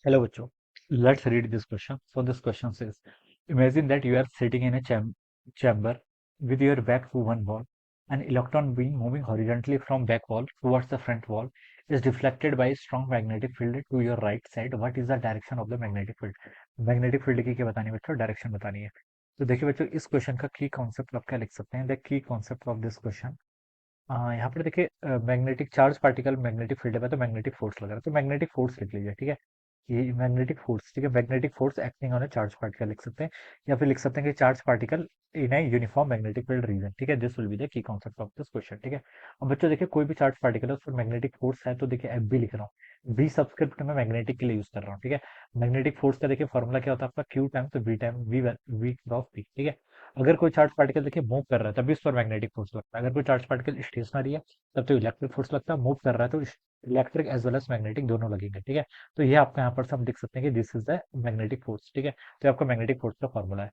Hello, bachcho. Let's read this question. So this question says, imagine that you are sitting in a chamber with your back to one wall. An electron beam moving horizontally from back wall towards the front wall is deflected by a strong magnetic field to your right side. What is the direction of the magnetic field? Magnetic field की क्या बतानी है बच्चों? Direction बतानी है. तो देखिए बच्चों, इस क्वेश्चन का की कॉन्सेप्ट आप क्या लिख सकते हैं? The key concept of this question, यहाँ पर देखिए magnetic charge particle magnetic field में तो मैग्नेटिक फोर्स लग रहा है, तो मैग्नेटिक फोर्स लिख लीजिए. ठीक है, ये मैग्नेटिक फोर्स. ठीक है, magnetic force acting on A charge particle लिख सकते हैं, या फिर लिख सकते हैं कि charge particle in a uniform magnetic field region. ठीक है, this will be the key concept of this question. ठीक है, अब बच्चों देखिए कोई भी चार्ज पार्टिकल है उस पर मैग्नेटिक फोर्स है, तो देखिए एफ बी लिख रहा हूँ, बी सब्सक्रिप्ट में मैग्नेटिक के लिए यूज कर रहा हूँ. ठीक है, मैग्नेटिक फोर्स का देखिए फॉर्मूला क्या होता है आपका, क्यू टाइम तो V time V V cross P. ठीक है, अगर कोई चार्ज पार्टिकल देखिए मूव कर रहा है तभी उस पर मैग्नेटिक फोर्स लगता है. अगर कोई चार्ज पार्टिकल स्टेशनरी है तब तो इलेक्ट्रिक फोर्स लगता है, मूव कर रहा है तो electric as well as magnetic दोनों लगेंगे. ठीक है, तो ये आपका यहाँ पर से हम देख सकते हैं कि this is the magnetic force. ठीक है, तो आपका मैग्नेटिक फोर्स का फॉर्मूला है.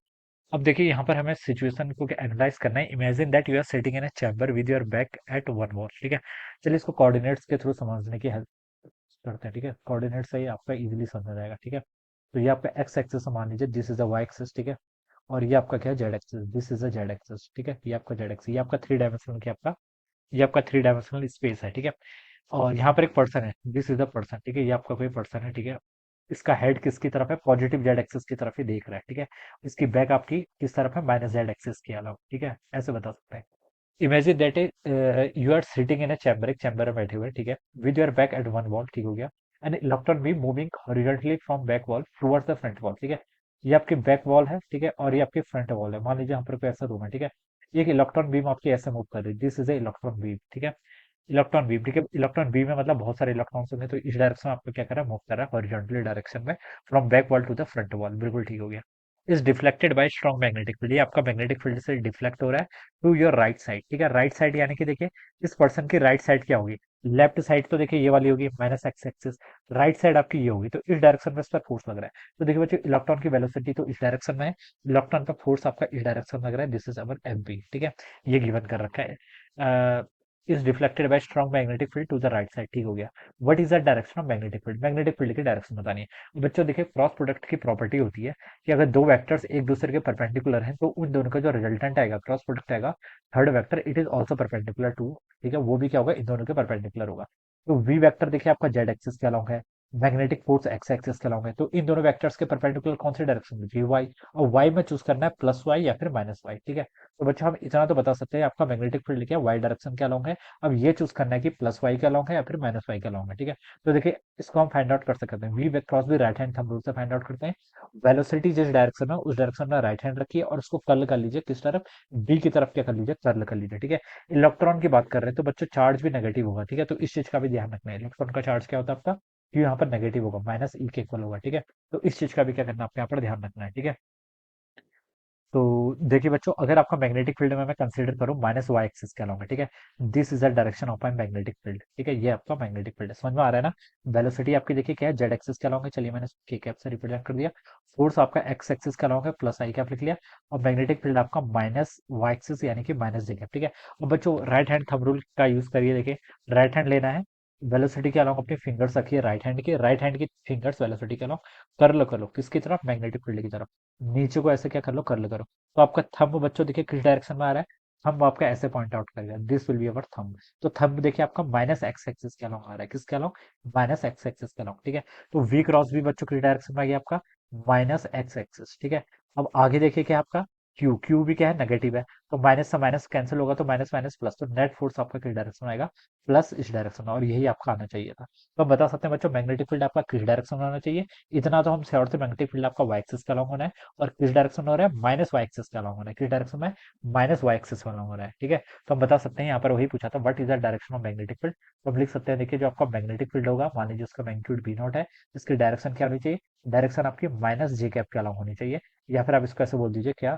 अब देखिए यहाँ पर हमें सिचुएशन को एनालाइज करना है. Imagine that you are sitting in a chamber with your back at one wall. ठीक है, चलिए इसको कोऑर्डिनेट्स के थ्रू समझने की हेल्प करते हैं. ठीक है, कोऑर्डिनेट से ही आपका इजीली समझ जाएगा. ठीक है, तो ये आपका एक्स एक्सिस मान लीजिए, this is the Y axis. ठीक है, और ये आपका क्या है, Z axis. This is the Z axis. ठीक है, ये आपका जेड एक्सिस, ये आपका थ्री डायमेंशनल क्या आपका, ये आपका थ्री डायमेंशनल स्पेस है. ठीक है, और यहाँ पर एक पर्सन है, दिस इज द पर्सन. ठीक है, ये आपका कोई पर्सन है. ठीक है, इसका हेड किसकी तरफ है, पॉजिटिव जेड एक्सिस की तरफ ही देख रहा है. ठीक है, इसकी बैक आपकी किस तरफ है, माइनस जेड एक्सिस के अलावा. ठीक है, ऐसे बता सकते हैं. Imagine that you are sitting in a chamber, एक चैम्बर में बैठे हुए. ठीक है, with your back at one wall. ठीक हो गया, एंड इलेक्ट्रॉन भी moving horizontally from back wall towards the front wall. ठीक है, ये आपकी बैक वॉल है. ठीक है, और ये आपकी फ्रंट वॉल है. मान लीजिए यहाँ पर कोई ऐसा रूम है. ठीक है, एक इलेक्ट्रॉन बीम आपकी ऐसे मूव कर रही है, this is a electron beam. ठीक है, इलेक्ट्रॉन बीम. ठीक है, इलेक्ट्रॉन बीम में मतलब बहुत सारे इलेक्ट्रॉन्स होंगे, तो इस डायरेक्शन में आपको क्या कर रहा है, मूव कर रहा है हॉरिजॉन्टली डायरेक्शन में, from back wall to the front wall. बिल्कुल ठीक हो गया. Is deflected by strong magnetic field, ये आपका मैग्नेटिक फील्ड से डिफ्लेक्ट हो रहा है टू योर राइट साइड. ठीक है, राइट साइड यानी कि देखिए इस पर्सन की राइट साइड क्या होगी, लेफ्ट साइड तो देखिए ये वाली होगी minus x axis, right side आपकी ये होगी, तो इस डायरेक्शन में इस पर फोर्स लग रहा है. तो देखिए बच्चों, इलेक्ट्रॉन की वेलोसिटी तो इस डायरेक्शन में है, इलेक्ट्रॉन का फोर्स आपका इस डायरेक्शन में लग रहा है, this is our F B. ठीक है, ये गिवन कर रखा है. Is deflected by strong magnetic field to the right side. ठीक हो गया. What is the direction of magnetic field, magnetic field की डायरेक्शन बतानी है. बच्चों देखिए क्रॉस प्रोडक्ट की प्रॉपर्टी होती है कि अगर दो वेक्टर्स एक दूसरे के परपेंडिकुलर हैं तो उन दोनों का जो रिजल्टेंट आएगा, क्रॉस प्रोडक्ट आएगा, third vector it is also perpendicular to. ठीक है, वो भी क्या होगा, इन दोनों के परपेंडिकुलर होगा. तो वी वेक्टर देखिए आपका जेड एक्सिस के अलोंग है, मैग्नेटिक फोर्स एक्स एक्सिस के अलोंग है, तो इन दोनों वेक्टर्स के परपेंडिकुलर कौन सी डायरेक्शन में, जी वाई. और वाई में चूज करना है प्लस वाई या फिर माइनस वाई. ठीक है, तो बच्चों हम इतना तो बता सकते हैं आपका मैग्नेटिक फील्ड क्या वाई डायरेक्शन के अलोंग है. अब ये चूज करना है कि प्लस वाई के अलोंग है या फिर माइनस वाई के अलोंग है. ठीक है, तो देखिए इसको हम फाइंड आउट कर सकते हैं, वी क्रॉस भी राइट हैंड थंब रूल से फाइंड आउट करते हैं. वेलोसिटी जिस डायरेक्शन में उस डायरेक्शन में राइट हैंड रखिए और उसको कर्ल कर लीजिए किस तरफ, बी की तरफ क्या कर लीजिए, कर्ल कर लीजिए. ठीक है, इलेक्ट्रॉन की बात कर रहे हैं तो बच्चों चार्ज भी नेगेटिव होगा. ठीक है, तो इस चीज का भी ध्यान रखना है, इलेक्ट्रॉन का चार्ज क्या होता है आपका, कि यहाँ पर नेगेटिव होगा, माइनस ई के इक्वल होगा. ठीक है, तो इस चीज का भी क्या करना है आपको यहाँ पर ध्यान रखना है. ठीक है, तो देखिए बच्चों, अगर आपका मैग्नेटिक फील्ड में मैं कंसीडर करूं माइनस वाई एक्सिस के अलावा. ठीक है, this is the direction of my magnetic field. ठीक है, ये आपका मैग्नेटिक फील्ड है, समझ में आ रहा है ना. वेलोसिटी आपकी देखिए क्या है, जेड एक्सिस के अलावा, चलिए मैंने के कैप से रिप्रेजेंट कर दिया. फोर्स आपका एक्स एक्सिस के अलावा प्लस आई कैप लिख लिया, और मैग्नेटिक फील्ड आपका माइनस वाई एक्सिस यानी कि माइनस जे कैप. ठीक है, और बच्चों राइट हैंड थंब रूल का यूज करिए. देखिए राइट हैंड लेना है, वेलोसिटी के अलावा अपने फिंगर्स रखिए राइट हैंड की फिंगर्स वेलोसिटी के अलावा कर्ल करो किसकी तरफ, मैग्नेटिक फील्ड की तरफ. नीचे को ऐसे क्या कर लो, कर्ल करो. तो आपका थंब बच्चों देखिए किस डायरेक्शन में आ रहा है, थंब आपका ऐसे पॉइंट आउट करेगा, this will be our thumb. तो थंब देखिए आपका माइनस एक्स एक्सिस के अलोंग आ रहा है, किसके अलोंग, माइनस एक्स एक्सिस के अलोंग. ठीक है, तो वी क्रॉस भी बच्चों किस डायरेक्शन में आ गया आपका, माइनस एक्स एक्सिस. ठीक है, अब आगे देखिए क्या आपका क्यू, क्यू भी क्या है, नेगेटिव है, तो माइनस से माइनस कैंसिल होगा, तो माइनस माइनस प्लस, तो नेट फोर्स आपका किस डायरेक्शन में आएगा, प्लस इस डायरेक्शन में, और यही आपका आना चाहिए था. तो हम बता सकते हैं बच्चों मैग्नेटिक फील्ड आपका किस डायरेक्शन में आना चाहिए. इतना तो हम श्योर थे, मैग्नेटिक फील्ड आपका वाई एक्सिस के अलोंग होना है, और किस डायरेक्शन में हो रहा है, माइनस वाई एक्सिस के अलोंग हो रहा है, किस डायरेक्शन में, माइनस वाई एक्सिस में अलोंग हो रहा है. ठीक है, तो हम बता सकते हैं यहाँ पर वही पूछा था, what is the direction of magnetic field. तो हम लिख सकते हैं देखिए जो आपका मैग्नेटिक फील्ड होगा, मान लीजिए उसका मैग्नीट्यूड बी नॉट है, इसकी डायरेक्शन क्या होनी चाहिए, डायरेक्शन आपकी माइनस जे कैप के अलोंग होनी चाहिए, या फिर आप इसको ऐसे बोल दीजिए क्या,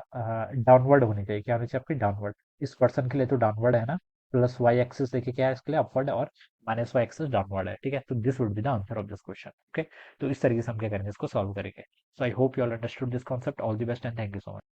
डाउनवर्ड होनी चाहिए. क्या होनी चाहिए आपकी, डाउनवर्ड. इस पर्सन के लिए तो डाउनवर्ड है ना, प्लस वाई एक्सिस देखिए क्या है इसके लिए, अपवर्ड, और माइनस वाई एक्सिस डाउनवर्ड है. ठीक है, तो this would be the answer of this question. Okay, तो इस तरीके से हम क्या करेंगे, इसको सॉल्व करेंगे. So I hope you all understood this concept. All the best and thank you so much.